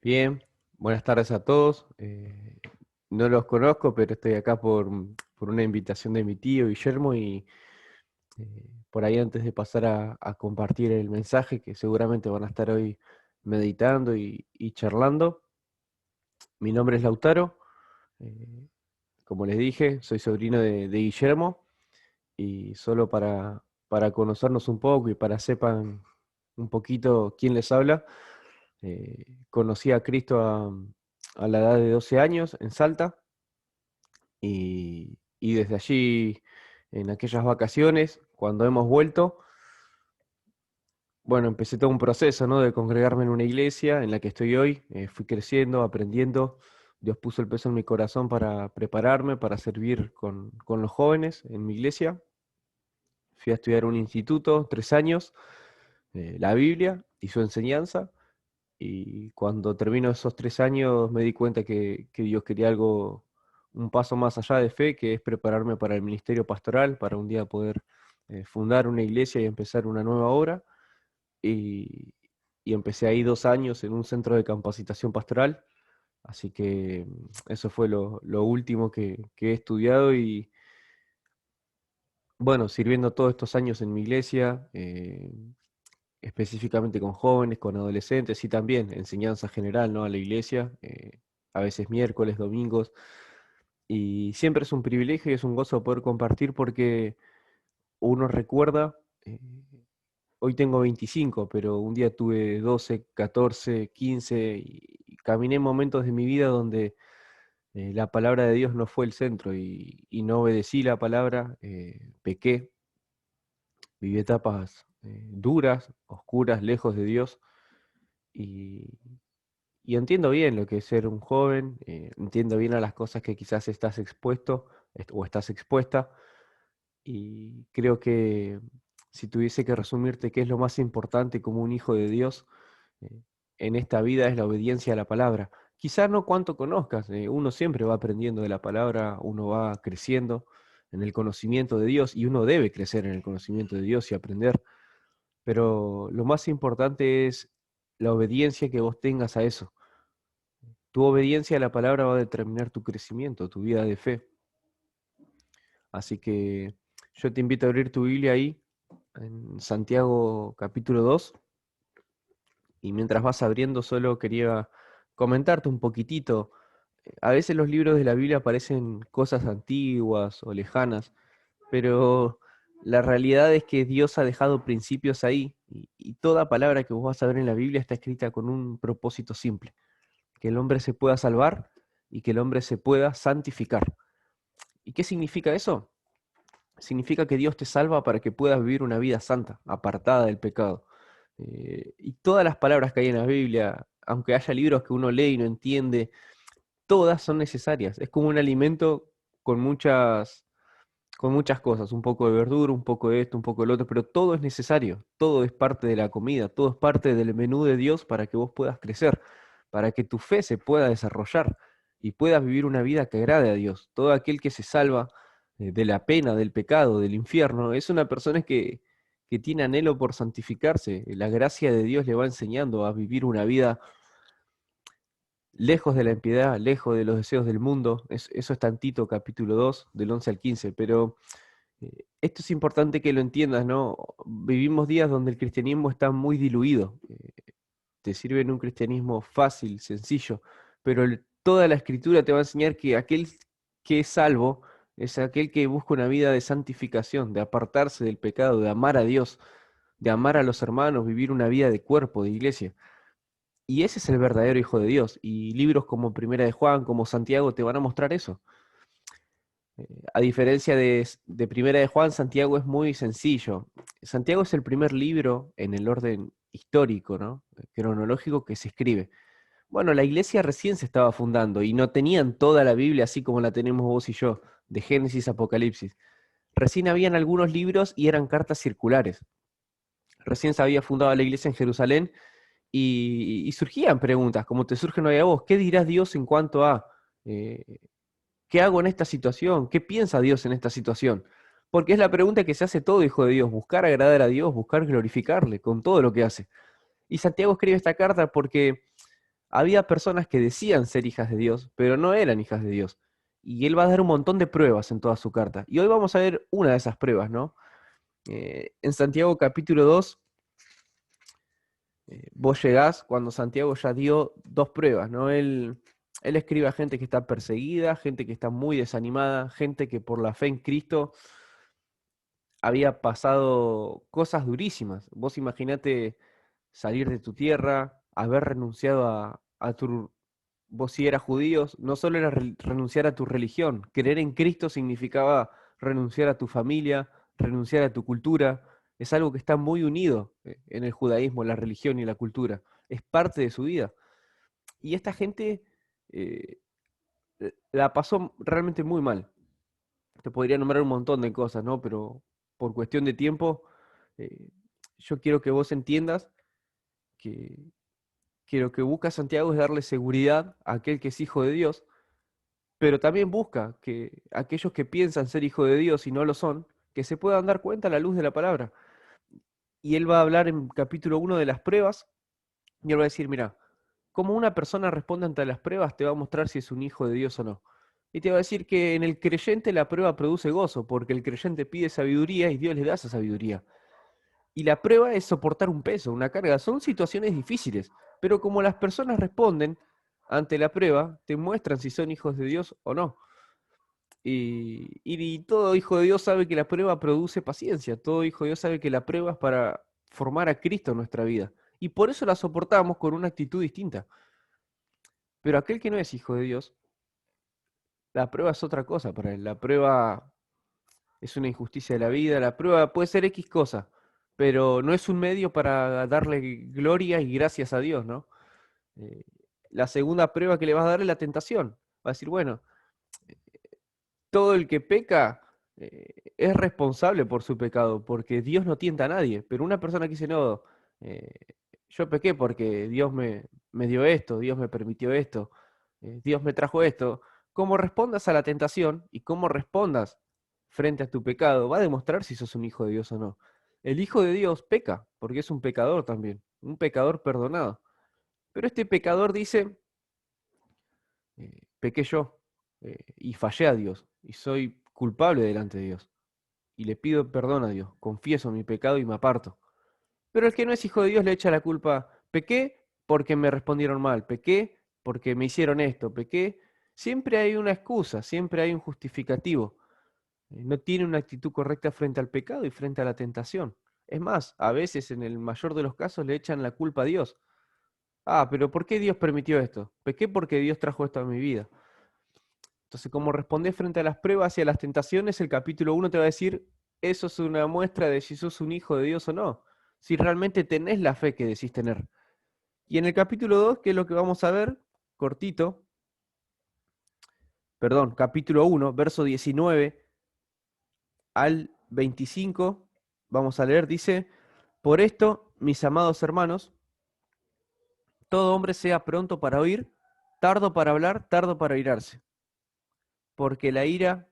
Bien, buenas tardes a todos. No los conozco, pero estoy acá por una invitación de mi tío Guillermo y por ahí antes de pasar a compartir el mensaje, que seguramente van a estar hoy meditando y charlando. Mi nombre es Lautaro, eh, como les dije, soy sobrino de Guillermo y solo para conocernos un poco y para sepan un poquito quién les habla. Conocí a Cristo a la edad de 12 años en Salta y desde allí, en aquellas vacaciones, cuando hemos vuelto, bueno, empecé todo un proceso, ¿no? De congregarme en una iglesia en la que estoy hoy. Fui creciendo, aprendiendo. Dios puso el peso en mi corazón para prepararme, para servir con los jóvenes en mi iglesia. Fui a estudiar un instituto, 3 años, la Biblia y su enseñanza. Y cuando termino esos 3 años me di cuenta que Dios quería algo, un paso más allá de fe, que es prepararme para el ministerio pastoral, para un día poder fundar una iglesia y empezar una nueva obra. Y, y empecé ahí 2 años en un centro de capacitación pastoral. Así que eso fue lo último que he estudiado y bueno, sirviendo todos estos años en mi iglesia, específicamente con jóvenes, con adolescentes y también enseñanza general, ¿no? A la iglesia, a veces miércoles, domingos. Y siempre es un privilegio y es un gozo poder compartir porque uno recuerda, hoy tengo 25, pero un día tuve 12, 14, 15 y caminé momentos de mi vida donde la palabra de Dios no fue el centro y no obedecí la palabra, pequé, viví etapas duras, oscuras, lejos de Dios. Y, y entiendo bien lo que es ser un joven, entiendo bien a las cosas que quizás estás expuesto o estás expuesta, y creo que si tuviese que resumirte qué es lo más importante como un hijo de Dios eh, en esta vida es la obediencia a la palabra. Quizás no cuanto conozcas, uno siempre va aprendiendo de la palabra, uno va creciendo en el conocimiento de Dios y uno debe crecer en el conocimiento de Dios y aprender, pero lo más importante es la obediencia que vos tengas a eso. Tu obediencia a la palabra va a determinar tu crecimiento, tu vida de fe. Así que yo te invito a abrir tu Biblia ahí, en Santiago capítulo 2, y mientras vas abriendo solo quería comentarte un poquitito. A veces los libros de la Biblia parecen cosas antiguas o lejanas, pero la realidad es que Dios ha dejado principios ahí, y toda palabra que vos vas a ver en la Biblia está escrita con un propósito simple: que el hombre se pueda salvar y que el hombre se pueda santificar. ¿Y qué significa eso? Significa que Dios te salva para que puedas vivir una vida santa, apartada del pecado. Y todas las palabras que hay en la Biblia, aunque haya libros que uno lee y no entiende, todas son necesarias. Es como un alimento con muchas cosas, un poco de verdura, un poco de esto, un poco del otro, pero todo es necesario, todo es parte de la comida, todo es parte del menú de Dios para que vos puedas crecer, para que tu fe se pueda desarrollar y puedas vivir una vida que agrade a Dios. Todo aquel que se salva de la pena, del pecado, del infierno, es una persona que tiene anhelo por santificarse. La gracia de Dios le va enseñando a vivir una vida lejos de la impiedad, lejos de los deseos del mundo. Eso está en Tito capítulo 2, del 11 al 15, pero esto es importante que lo entiendas, ¿no? Vivimos días donde el cristianismo está muy diluido. Te sirve en un cristianismo fácil, sencillo, pero toda la escritura te va a enseñar que aquel que es salvo es aquel que busca una vida de santificación, de apartarse del pecado, de amar a Dios, de amar a los hermanos, vivir una vida de cuerpo, de iglesia. Y ese es el verdadero Hijo de Dios. Y libros como Primera de Juan, como Santiago, te van a mostrar eso. A diferencia de Primera de Juan, Santiago es muy sencillo. Santiago es el primer libro en el orden histórico, ¿no? Cronológico que se escribe. Bueno, la iglesia recién se estaba fundando y no tenían toda la Biblia así como la tenemos vos y yo, de Génesis a Apocalipsis. Recién habían algunos libros y eran cartas circulares. Recién se había fundado la iglesia en Jerusalén y surgían preguntas, como te surgen hoy a vos. ¿Qué dirás Dios en cuanto a eh, qué hago en esta situación? ¿Qué piensa Dios en esta situación? Porque es la pregunta que se hace todo hijo de Dios: buscar agradar a Dios, buscar glorificarle con todo lo que hace. Y Santiago escribe esta carta porque había personas que decían ser hijas de Dios, pero no eran hijas de Dios. Y él va a dar un montón de pruebas en toda su carta. Y hoy vamos a ver una de esas pruebas, ¿no? En Santiago capítulo 2, vos llegás cuando Santiago ya dio dos pruebas, ¿no? Él escribe a gente que está perseguida, gente que está muy desanimada, gente que por la fe en Cristo había pasado cosas durísimas. Vos imaginate salir de tu tierra, haber renunciado a tu... Vos si eras judíos, no solo era renunciar a tu religión, creer en Cristo significaba renunciar a tu familia, renunciar a tu cultura. Es algo que está muy unido en el judaísmo, la religión y la cultura. Es parte de su vida. Y esta gente eh, la pasó realmente muy mal. Te podría nombrar un montón de cosas, ¿no? Pero por cuestión de tiempo, eh, yo quiero que vos entiendas que, que lo que busca Santiago es darle seguridad a aquel que es hijo de Dios, pero también busca que aquellos que piensan ser hijo de Dios y no lo son, que se puedan dar cuenta a la luz de la palabra. Y él va a hablar en capítulo 1 de las pruebas, y él va a decir, mira, cómo una persona responde ante las pruebas te va a mostrar si es un hijo de Dios o no. Y te va a decir que en el creyente la prueba produce gozo, porque el creyente pide sabiduría y Dios le da esa sabiduría. Y la prueba es soportar un peso, una carga. Son situaciones difíciles, pero como las personas responden ante la prueba, te muestran si son hijos de Dios o no. Y todo hijo de Dios sabe que la prueba produce paciencia. Todo hijo de Dios sabe que la prueba es para formar a Cristo en nuestra vida. Y por eso la soportamos con una actitud distinta. Pero aquel que no es hijo de Dios, la prueba es otra cosa para él. La prueba es una injusticia de la vida. La prueba puede ser X cosa, pero no es un medio para darle gloria y gracias a Dios, ¿no? Eh, la segunda prueba que le vas a dar es la tentación. Va a decir, bueno, todo el que peca es responsable por su pecado, porque Dios no tienta a nadie. Pero una persona que dice, no, eh, yo pequé porque Dios me dio esto, Dios me permitió esto, Dios me trajo esto. Cómo respondas a la tentación y cómo respondas frente a tu pecado va a demostrar si sos un hijo de Dios o no. El hijo de Dios peca, porque es un pecador también, un pecador perdonado. Pero este pecador dice, pequé yo y fallé a Dios y soy culpable delante de Dios y le pido perdón a Dios, confieso mi pecado y me aparto. Pero el que no es hijo de Dios le echa la culpa, pequé porque me respondieron mal, pequé porque me hicieron esto, pequé. Siempre hay una excusa, siempre hay un justificativo. No tiene una actitud correcta frente al pecado y frente a la tentación. Es más, a veces en el mayor de los casos le echan la culpa a Dios. Ah, pero ¿por qué Dios permitió esto? Pequé porque Dios trajo esto a mi vida. Entonces, cómo respondés frente a las pruebas y a las tentaciones, el capítulo 1 te va a decir, eso es una muestra de si sos un hijo de Dios o no, si realmente tenés la fe que decís tener. Y en el capítulo 2, que es lo que vamos a ver, cortito, perdón, capítulo 1, verso 19 al 25, vamos a leer, dice, por esto, mis amados hermanos, todo hombre sea pronto para oír, tardo para hablar, tardo para irarse, porque la ira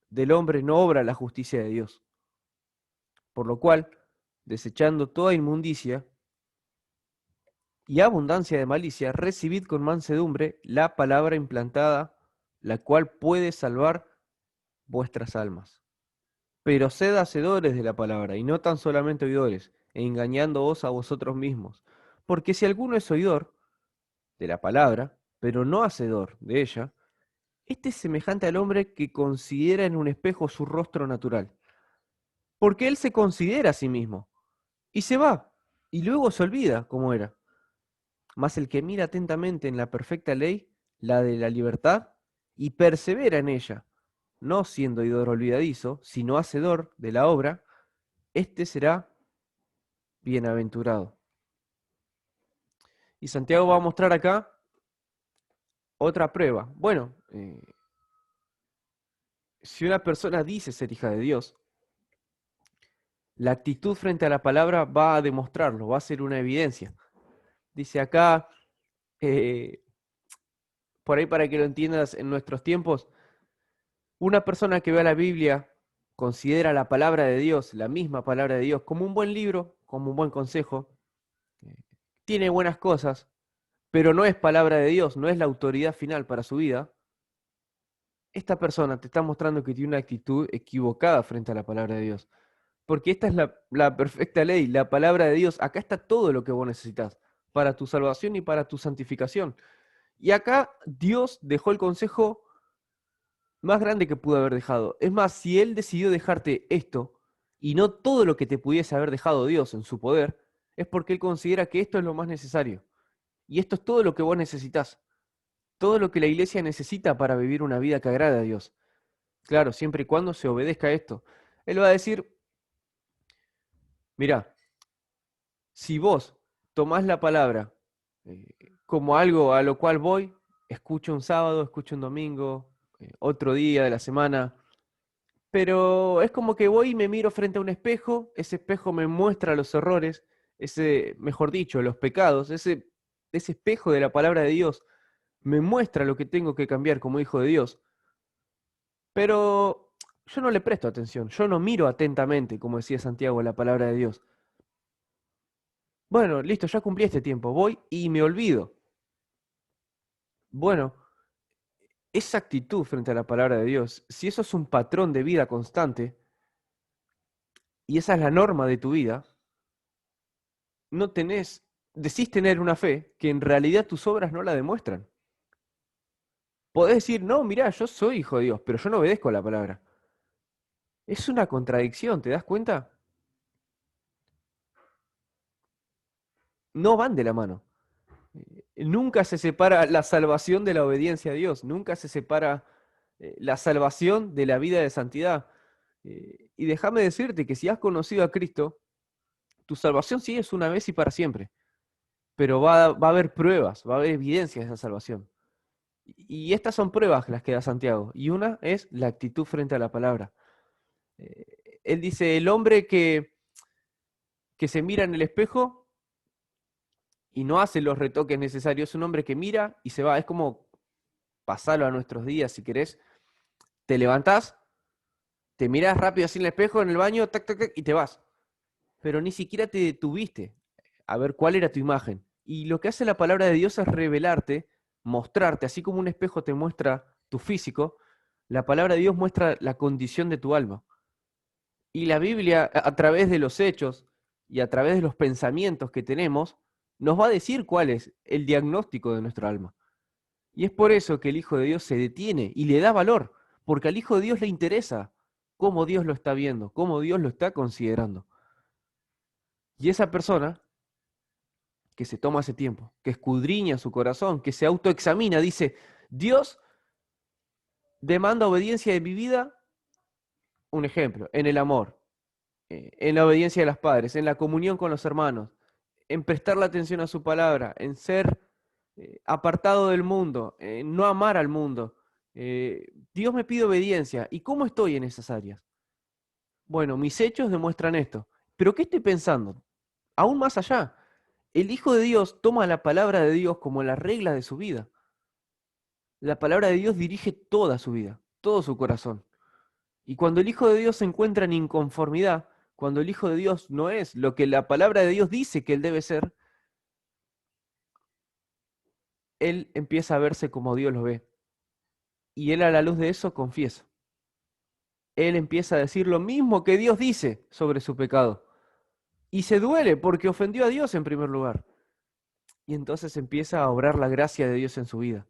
del hombre no obra la justicia de Dios. Por lo cual, desechando toda inmundicia y abundancia de malicia, recibid con mansedumbre la palabra implantada, la cual puede salvar vuestras almas. Pero sed hacedores de la palabra, y no tan solamente oidores, engañándoos a vosotros mismos. Porque si alguno es oidor de la palabra, pero no hacedor de ella, este es semejante al hombre que considera en un espejo su rostro natural. Porque él se considera a sí mismo, y se va, y luego se olvida cómo era. Mas el que mira atentamente en la perfecta ley, la de la libertad, y persevera en ella, no siendo oidor olvidadizo, sino hacedor de la obra, éste será bienaventurado. Y Santiago va a mostrar acá otra prueba. Bueno, si una persona dice ser hija de Dios, la actitud frente a la palabra va a demostrarlo, va a ser una evidencia. Dice acá, eh, por ahí para que lo entiendas en nuestros tiempos, una persona que ve a la Biblia considera la palabra de Dios, la misma palabra de Dios, como un buen libro, como un buen consejo, tiene buenas cosas, pero no es palabra de Dios, no es la autoridad final para su vida, esta persona te está mostrando que tiene una actitud equivocada frente a la palabra de Dios. Porque esta es la perfecta ley, la palabra de Dios. Acá está todo lo que vos necesitas para tu salvación y para tu santificación. Y acá Dios dejó el consejo más grande que pudo haber dejado. Es más, si Él decidió dejarte esto y no todo lo que te pudiese haber dejado Dios en su poder, es porque Él considera que esto es lo más necesario. Y esto es todo lo que vos necesitas. Todo lo que la iglesia necesita para vivir una vida que agrade a Dios. Claro, siempre y cuando se obedezca a esto. Él va a decir, mira, si vos tomás la palabra como algo a lo cual voy, escucho un sábado, escucho un domingo, otro día de la semana, pero es como que voy y me miro frente a un espejo, ese espejo me muestra los errores, ese, mejor dicho, los pecados, ese espejo de la palabra de Dios me muestra lo que tengo que cambiar como hijo de Dios, pero yo no le presto atención, yo no miro atentamente, como decía Santiago, la palabra de Dios. Bueno, listo, ya cumplí este tiempo, voy y me olvido. Bueno, esa actitud frente a la palabra de Dios, si eso es un patrón de vida constante y esa es la norma de tu vida, no tenés, decís tener una fe que en realidad tus obras no la demuestran. Podés decir, no, mirá, yo soy hijo de Dios, pero yo no obedezco a la palabra. Es una contradicción, ¿te das cuenta? No van de la mano. Nunca se separa la salvación de la obediencia a Dios, nunca se separa la salvación de la vida de santidad. Y déjame decirte que si has conocido a Cristo, tu salvación sí es una vez y para siempre, pero va a haber pruebas, va a haber evidencias de esa salvación. Y estas son pruebas las que da Santiago, y una es la actitud frente a la palabra. Él dice, el hombre que se mira en el espejo y no hace los retoques necesarios, es un hombre que mira y se va, es como pasarlo a nuestros días si querés, te levantás, te mirás rápido así en el espejo, en el baño, tac, tac, tac, y te vas. Pero ni siquiera te detuviste a ver cuál era tu imagen. Y lo que hace la palabra de Dios es revelarte, mostrarte, así como un espejo te muestra tu físico, la palabra de Dios muestra la condición de tu alma. Y la Biblia, a través de los hechos y a través de los pensamientos que tenemos, nos va a decir cuál es el diagnóstico de nuestra alma. Y es por eso que el Hijo de Dios se detiene y le da valor, porque al Hijo de Dios le interesa cómo Dios lo está viendo, cómo Dios lo está considerando. Y esa persona que se toma ese tiempo, que escudriña su corazón, que se autoexamina, dice, Dios demanda obediencia de mi vida, un ejemplo, en el amor, en la obediencia de los padres, en la comunión con los hermanos, en prestar la atención a su palabra, en ser apartado del mundo, en no amar al mundo. Dios me pide obediencia. ¿Y cómo estoy en esas áreas? Bueno, mis hechos demuestran esto. Pero ¿qué estoy pensando? Aún más allá, el Hijo de Dios toma la palabra de Dios como la regla de su vida. La palabra de Dios dirige toda su vida, todo su corazón. Y cuando el Hijo de Dios se encuentra en inconformidad, cuando el Hijo de Dios no es lo que la palabra de Dios dice que él debe ser, él empieza a verse como Dios lo ve. Y él a la luz de eso confiesa. Él empieza a decir lo mismo que Dios dice sobre su pecado. Y se duele porque ofendió a Dios en primer lugar. Y entonces empieza a obrar la gracia de Dios en su vida.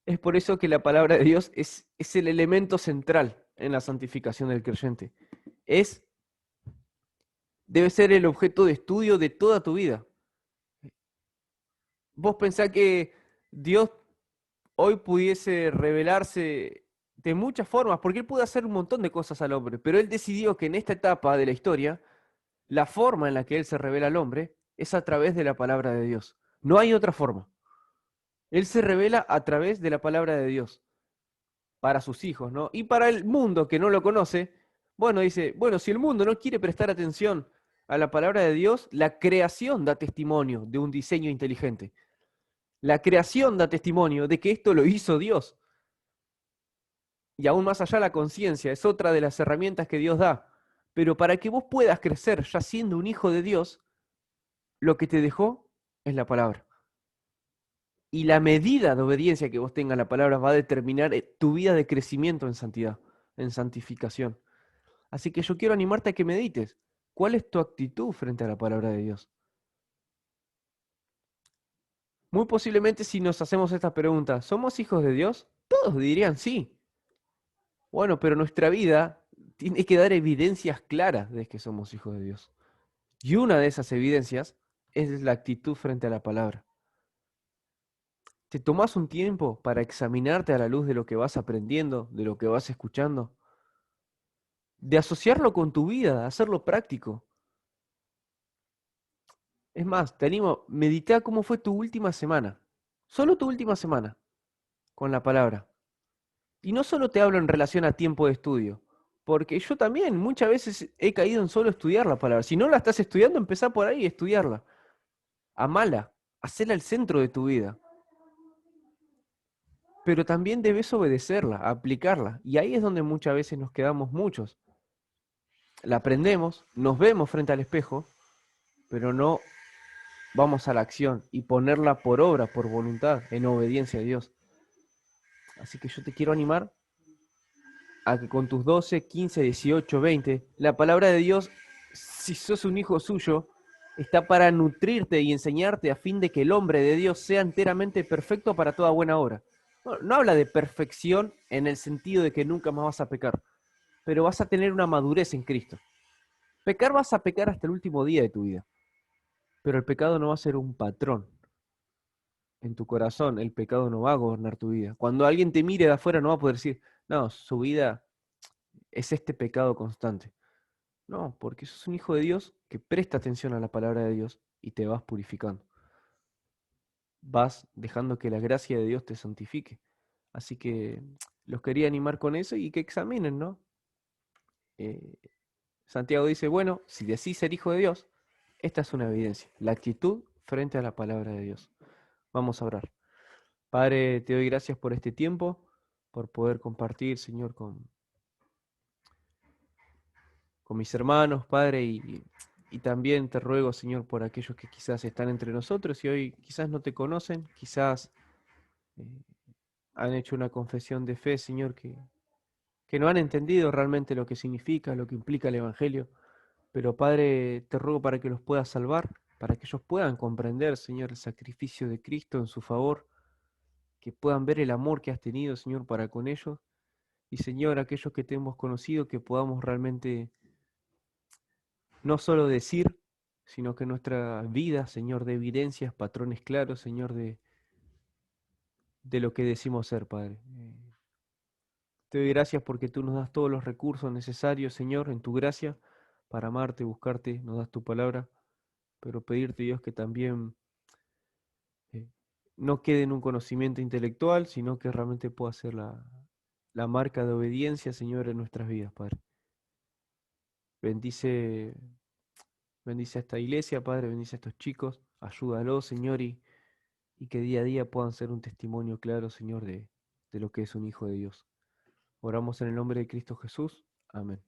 Es por eso que la palabra de Dios es el elemento central en la santificación del creyente. Es, debe ser el objeto de estudio de toda tu vida. Vos pensás que Dios hoy pudiese revelarse de muchas formas, porque Él puede hacer un montón de cosas al hombre, pero Él decidió que en esta etapa de la historia, la forma en la que Él se revela al hombre es a través de la palabra de Dios. No hay otra forma. Él se revela a través de la palabra de Dios para sus hijos, ¿no? Y para el mundo que no lo conoce, bueno, dice, bueno, si el mundo no quiere prestar atención a la palabra de Dios, la creación da testimonio de un diseño inteligente. La creación da testimonio de que esto lo hizo Dios. Y aún más allá la conciencia es otra de las herramientas que Dios da. Pero para que vos puedas crecer ya siendo un hijo de Dios, lo que te dejó es la palabra. Y la medida de obediencia que vos tengas a la palabra va a determinar tu vida de crecimiento en santidad, en santificación. Así que yo quiero animarte a que medites. ¿Cuál es tu actitud frente a la palabra de Dios? Muy posiblemente si nos hacemos esta pregunta, ¿somos hijos de Dios? Todos dirían sí. Bueno, pero nuestra vida tiene que dar evidencias claras de que somos hijos de Dios. Y una de esas evidencias es la actitud frente a la palabra. ¿Te tomás un tiempo para examinarte a la luz de lo que vas aprendiendo, de lo que vas escuchando? De asociarlo con tu vida, de hacerlo práctico. Es más, te animo, medita cómo fue tu última semana. Solo tu última semana con la palabra. Y no solo te hablo en relación a tiempo de estudio, porque yo también muchas veces he caído en solo estudiar la palabra. Si no la estás estudiando, empezá por ahí y estudiarla. Amala, hacela el centro de tu vida. Pero también debes obedecerla, aplicarla. Y ahí es donde muchas veces nos quedamos muchos. La aprendemos, nos vemos frente al espejo, pero no vamos a la acción y ponerla por obra, por voluntad, en obediencia a Dios. Así que yo te quiero animar a que con tus 12, 15, 18, 20, la palabra de Dios, si sos un hijo suyo, está para nutrirte y enseñarte a fin de que el hombre de Dios sea enteramente perfecto para toda buena obra. No habla de perfección en el sentido de que nunca más vas a pecar, pero vas a tener una madurez en Cristo. Pecar vas a pecar hasta el último día de tu vida, pero el pecado no va a ser un patrón en tu corazón, el pecado no va a gobernar tu vida. Cuando alguien te mire de afuera no va a poder decir, no, su vida es este pecado constante. No, porque sos un hijo de Dios que presta atención a la palabra de Dios y te vas purificando. Vas dejando que la gracia de Dios te santifique. Así que los quería animar con eso y que examinen, ¿no? Eh, Santiago dice, bueno, si decís ser hijo de Dios, esta es una evidencia, la actitud frente a la palabra de Dios. Vamos a orar. Padre, te doy gracias por este tiempo, por poder compartir, Señor, con mis hermanos, Padre, y también te ruego, Señor, por aquellos que quizás están entre nosotros y hoy quizás no te conocen, quizás eh, han hecho una confesión de fe, Señor, que no han entendido realmente lo que significa, lo que implica el Evangelio. Pero, Padre, te ruego para que los puedas salvar, para que ellos puedan comprender, Señor, el sacrificio de Cristo en su favor, que puedan ver el amor que has tenido, Señor, para con ellos. Y, Señor, aquellos que te hemos conocido, que podamos realmente no solo decir, sino que nuestra vida, Señor, de evidencias, patrones claros, Señor, de lo que decimos ser, Padre. Te doy gracias porque tú nos das todos los recursos necesarios, Señor, en tu gracia, para amarte, buscarte, nos das tu palabra, pero pedirte, Dios, que también eh, no quede en un conocimiento intelectual, sino que realmente pueda ser la marca de obediencia, Señor, en nuestras vidas, Padre. Bendice, bendice a esta iglesia, Padre, bendice a estos chicos, ayúdalos, Señor, y que día a día puedan ser un testimonio claro, Señor, de lo que es un hijo de Dios. Oramos en el nombre de Cristo Jesús. Amén.